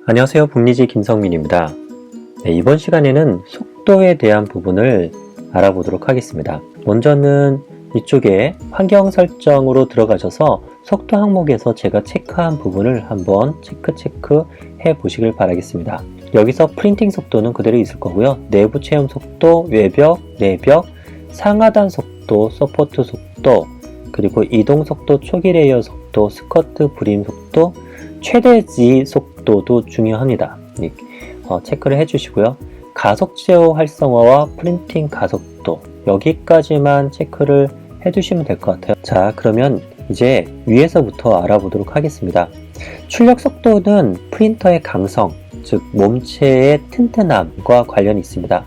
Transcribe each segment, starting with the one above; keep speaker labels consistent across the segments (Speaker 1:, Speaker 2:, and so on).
Speaker 1: 안녕하세요. 북리지 김성민입니다. 이번 시간에는 속도에 대한 부분을 알아보도록 하겠습니다. 먼저는 이쪽에 환경 설정으로 들어가셔서 속도 항목에서 제가 체크한 부분을 한번 체크해 보시길 바라겠습니다. 여기서 프린팅 속도는 그대로 있을 거고요. 내부 체험 속도, 외벽, 내벽, 상하단 속도, 서포트 속도, 그리고 이동 속도, 초기 레이어 속도, 스커트 브림 속도, 최대지 속도도 중요합니다. 체크를 해주시고요. 가속 제어 활성화와 프린팅 가속도, 여기까지만 체크를 해주시면 될 것 같아요. 자, 그러면 이제 위에서부터 알아보도록 하겠습니다. 출력 속도는 프린터의 강성, 즉 몸체의 튼튼함과 관련이 있습니다.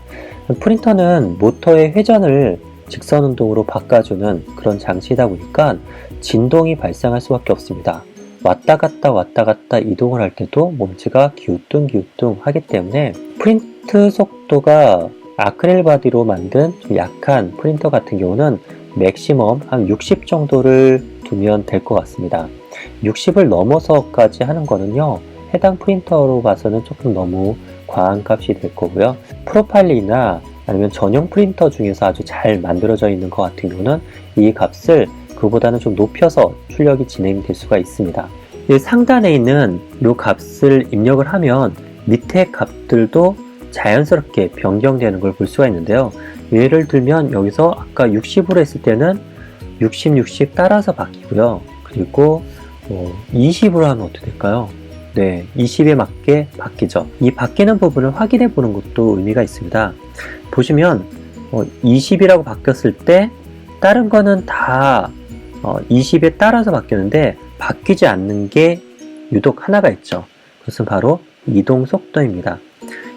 Speaker 1: 프린터는 모터의 회전을 직선 운동으로 바꿔주는 그런 장치이다 보니까 진동이 발생할 수밖에 없습니다. 왔다 갔다 이동을 할 때도 몸체가 기우뚱 하기 때문에 프린트 속도가 아크릴 바디로 만든 좀 약한 프린터 같은 경우는 맥시멈 한 60 정도를 두면 될 것 같습니다. 60을 넘어서까지 하는 거는요, 해당 프린터로 봐서는 조금 너무 과한 값이 될 거고요. 프로파일이나 아니면 전용 프린터 중에서 아주 잘 만들어져 있는 것 같은 경우는 이 값을 그보다는 좀 높여서 출력이 진행될 수가 있습니다. 이 상단에 있는 이 값을 입력을 하면 밑에 값들도 자연스럽게 변경되는 걸 볼 수가 있는데요. 예를 들면 여기서 아까 60으로 했을 때는 60 따라서 바뀌고요. 그리고 20으로 하면 어떻게 될까요? 네, 20에 맞게 바뀌죠. 이 바뀌는 부분을 확인해 보는 것도 의미가 있습니다. 보시면 20이라고 바뀌었을 때 다른 거는 다 20에 따라서 바뀌었는데 바뀌지 않는 게 유독 하나가 있죠. 그것은 바로 이동 속도입니다.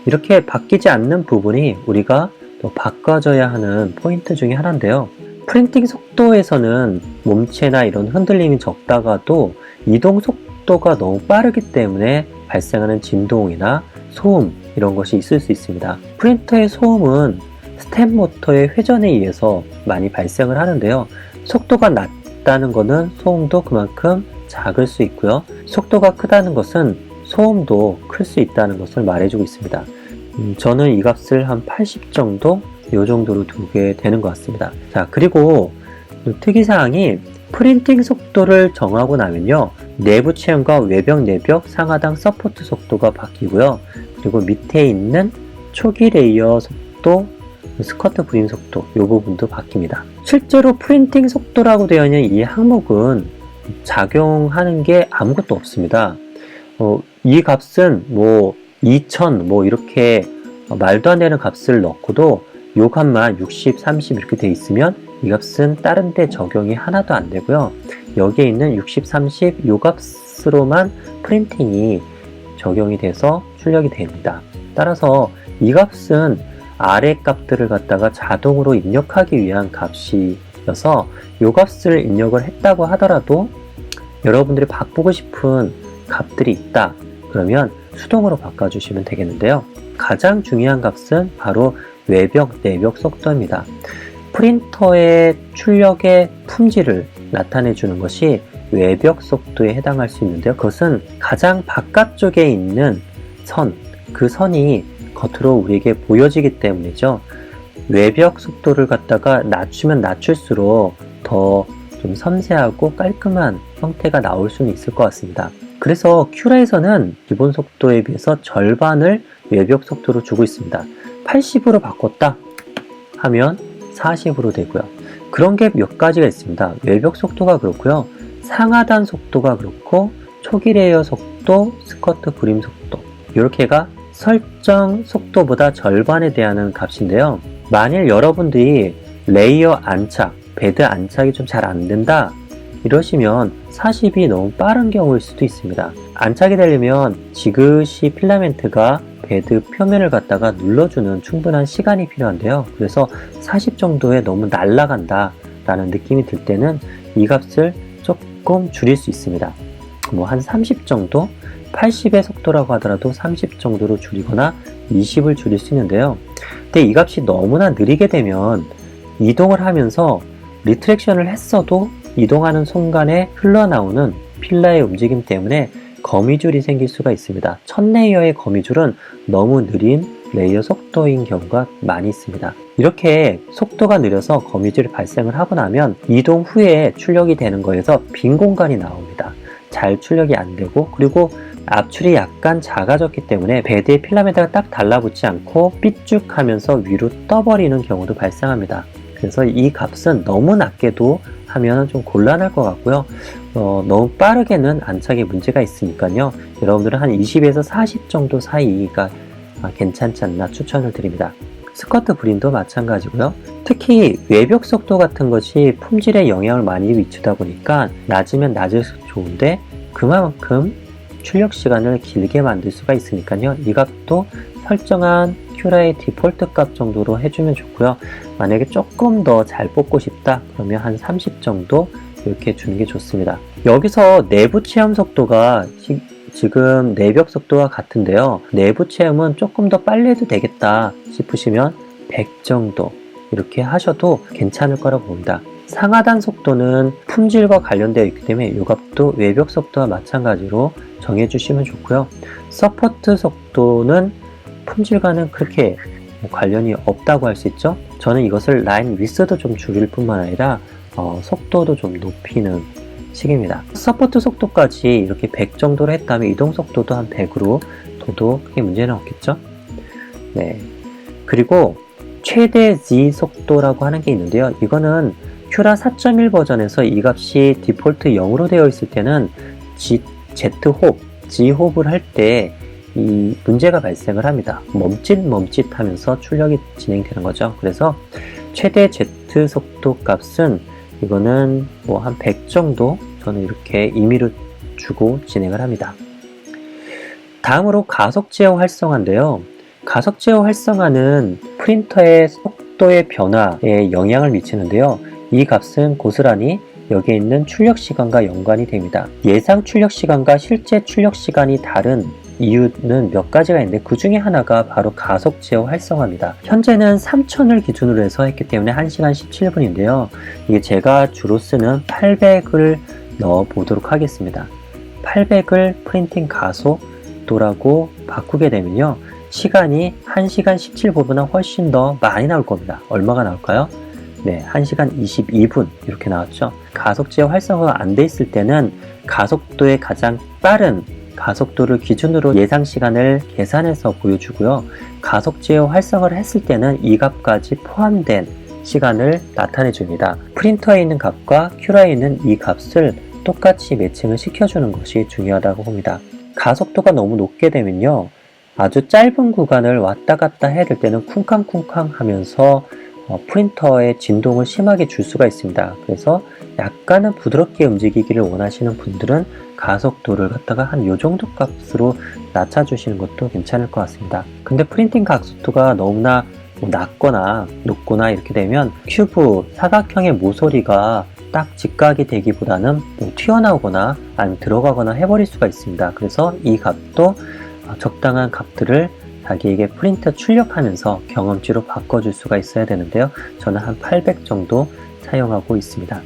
Speaker 1: 이렇게 바뀌지 않는 부분이 우리가 또 바꿔줘야 하는 포인트 중에 하나인데요. 프린팅 속도에서는 몸체나 이런 흔들림이 적다가도 이동 속도가 너무 빠르기 때문에 발생하는 진동이나 소음, 이런 것이 있을 수 있습니다. 프린터의 소음은 스텝 모터의 회전에 의해서 많이 발생을 하는데요. 속도가 낮다는 것은 소음도 그만큼 작을 수 있고요. 속도가 크다는 것은 소음도 클 수 있다는 것을 말해주고 있습니다. 저는 이 값을 한 80 정도, 이 정도로 두게 되는 것 같습니다. 자, 그리고 특이사항이 프린팅 속도를 정하고 나면요, 내부 체험과 외벽, 내벽, 상하단 서포트 속도가 바뀌고요. 그리고 밑에 있는 초기 레이어 속도, 스커트 브림 속도, 이 부분도 바뀝니다. 실제로 프린팅 속도라고 되어 있는 이 항목은 작용하는 게 아무것도 없습니다. 이 값은 2000 이렇게 말도 안 되는 값을 넣고도 요 값만 60, 30 이렇게 돼 있으면 이 값은 다른 데 적용이 하나도 안 되고요. 여기에 있는 60, 30 요 값으로만 프린팅이 적용이 돼서 출력이 됩니다. 따라서 이 값은 아래 값들을 갖다가 자동으로 입력하기 위한 값이어서 이 값을 입력을 했다고 하더라도 여러분들이 바꾸고 싶은 값들이 있다, 그러면 수동으로 바꿔주시면 되겠는데요. 가장 중요한 값은 바로 외벽, 내벽 속도입니다. 프린터의 출력의 품질을 나타내 주는 것이 외벽 속도에 해당할 수 있는데요. 그것은 가장 바깥쪽에 있는 선, 그 선이 겉으로 우리에게 보여지기 때문이죠. 외벽 속도를 갖다가 낮추면 낮출수록 더 좀 섬세하고 깔끔한 형태가 나올 수는 있을 것 같습니다. 그래서 큐라에서는 기본 속도에 비해서 절반을 외벽 속도로 주고 있습니다. 80으로 바꿨다 하면 40으로 되고요. 그런 게 몇 가지가 있습니다. 외벽 속도가 그렇고요. 상하단 속도가 그렇고, 초기 레이어 속도, 스커트 브림 속도, 이렇게가 설정 속도보다 절반에 대한 값인데요. 만일 여러분들이 레이어 안착, 베드 안착이 좀 잘 안 된다 이러시면 40이 너무 빠른 경우일 수도 있습니다. 안착이 되려면 지그시 필라멘트가 베드 표면을 갖다가 눌러주는 충분한 시간이 필요한데요. 그래서 40 정도에 너무 날아간다 라는 느낌이 들 때는 이 값을 조금 줄일 수 있습니다. 한 30 정도, 80의 속도라고 하더라도 30 정도로 줄이거나 20을 줄일 수 있는데요. 근데 이 값이 너무나 느리게 되면 이동을 하면서 리트랙션을 했어도 이동하는 순간에 흘러나오는 필라의 움직임 때문에 거미줄이 생길 수가 있습니다. 첫 레이어의 거미줄은 너무 느린 레이어 속도인 경우가 많이 있습니다. 이렇게 속도가 느려서 거미줄이 발생을 하고 나면 이동 후에 출력이 되는 거에서 빈 공간이 나옵니다. 잘 출력이 안 되고, 그리고 압출이 약간 작아졌기 때문에 베드의 필라멘트가 딱 달라붙지 않고 삐쭉하면서 위로 떠버리는 경우도 발생합니다. 그래서 이 값은 너무 낮게도 하면 좀 곤란할 것 같고요. 너무 빠르게는 안착에 문제가 있으니까요. 여러분들은 한 20에서 40 정도 사이가 괜찮지 않나 추천을 드립니다. 스커트 브림도 마찬가지고요. 특히 외벽 속도 같은 것이 품질에 영향을 많이 미치다 보니까 낮으면 낮을수록 좋은데 그만큼 출력 시간을 길게 만들 수가 있으니까요. 이 값도 설정한 큐라의 디폴트 값 정도로 해주면 좋고요. 만약에 조금 더 잘 뽑고 싶다 그러면 한 30 정도 이렇게 주는 게 좋습니다. 여기서 내부 체험 속도가 지금 내벽 속도와 같은데요. 내부 체험은 조금 더 빨리 해도 되겠다 싶으시면 100 정도 이렇게 하셔도 괜찮을 거라고 봅니다. 상하단 속도는 품질과 관련되어 있기 때문에 이 값도 외벽 속도와 마찬가지로 정해주시면 좋고요. 서포트 속도는 품질과는 그렇게 관련이 없다고 할 수 있죠. 저는 이것을 라인 위스도 좀 줄일 뿐만 아니라 속도도 좀 높이는 식입니다. 서포트 속도까지 이렇게 100 정도로 했다면 이동 속도도 한 100으로 둬도 크게 문제는 없겠죠. 네. 그리고 최대 Z 속도라고 하는 게 있는데요. 이거는 큐라 4.1 버전에서 이 값이 디폴트 0으로 되어 있을 때는 Z호흡, G호흡을 할 때 이 문제가 발생을 합니다. 멈칫 하면서 출력이 진행되는 거죠. 그래서 최대 Z 속도 값은 이거는 뭐 한 100 정도 저는 이렇게 임의로 주고 진행을 합니다. 다음으로 가속 제어 활성화인데요. 가속 제어 활성화는 프린터의 속도의 변화에 영향을 미치는데요. 이 값은 고스란히 여기에 있는 출력 시간과 연관이 됩니다. 예상 출력 시간과 실제 출력 시간이 다른 이유는 몇 가지가 있는데 그 중에 하나가 바로 가속 제어 활성화입니다. 현재는 3000을 기준으로 해서 했기 때문에 1시간 17분인데요. 이게 제가 주로 쓰는 800을 넣어 보도록 하겠습니다. 800을 프린팅 가속도라고 바꾸게 되면요. 시간이 1시간 17분보다 훨씬 더 많이 나올 겁니다. 얼마가 나올까요? 네, 1시간 22분 이렇게 나왔죠. 가속 제어 활성화가 안 돼 있을 때는 가속도의 가장 빠른 가속도를 기준으로 예상 시간을 계산해서 보여주고요. 가속 제어 활성화를 했을 때는 이 값까지 포함된 시간을 나타내 줍니다. 프린터에 있는 값과 큐라에 있는 이 값을 똑같이 매칭을 시켜주는 것이 중요하다고 봅니다. 가속도가 너무 높게 되면요. 아주 짧은 구간을 왔다 갔다 해야 될 때는 쿵쾅쿵쾅 하면서 프린터에 진동을 심하게 줄 수가 있습니다. 그래서 약간은 부드럽게 움직이기를 원하시는 분들은 가속도를 갖다가 한 요 정도 값으로 낮춰주시는 것도 괜찮을 것 같습니다. 근데 프린팅 가속도가 너무나 낮거나 높거나 이렇게 되면 큐브, 사각형의 모서리가 딱 직각이 되기보다는 튀어나오거나 아니면 들어가거나 해버릴 수가 있습니다. 그래서 이 값도 적당한 값들을 자기에게 프린터 출력하면서 경험치로 바꿔줄 수가 있어야 되는데요. 저는 한 800 정도 사용하고 있습니다.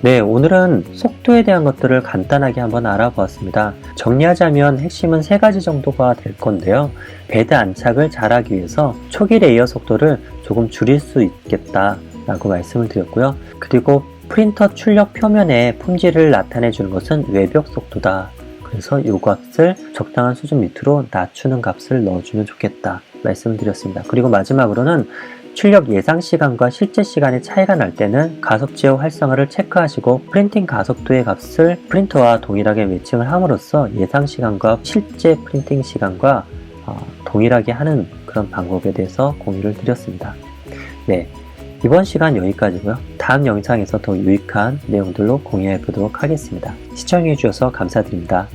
Speaker 1: 네, 오늘은 속도에 대한 것들을 간단하게 한번 알아보았습니다. 정리하자면 핵심은 3가지 정도가 될 건데요. 베드 안착을 잘하기 위해서 초기 레이어 속도를 조금 줄일 수 있겠다 라고 말씀을 드렸고요. 그리고 프린터 출력 표면에 품질을 나타내 주는 것은 외벽 속도다. 그래서 이 값을 적당한 수준 밑으로 낮추는 값을 넣어주면 좋겠다 말씀을 드렸습니다. 그리고 마지막으로는 출력 예상 시간과 실제 시간의 차이가 날 때는 가속 제어 활성화를 체크하시고 프린팅 가속도의 값을 프린터와 동일하게 매칭을 함으로써 예상 시간과 실제 프린팅 시간과 동일하게 하는 그런 방법에 대해서 공유를 드렸습니다. 네, 이번 시간 여기까지고요. 다음 영상에서 더 유익한 내용들로 공유해 보도록 하겠습니다. 시청해 주셔서 감사드립니다.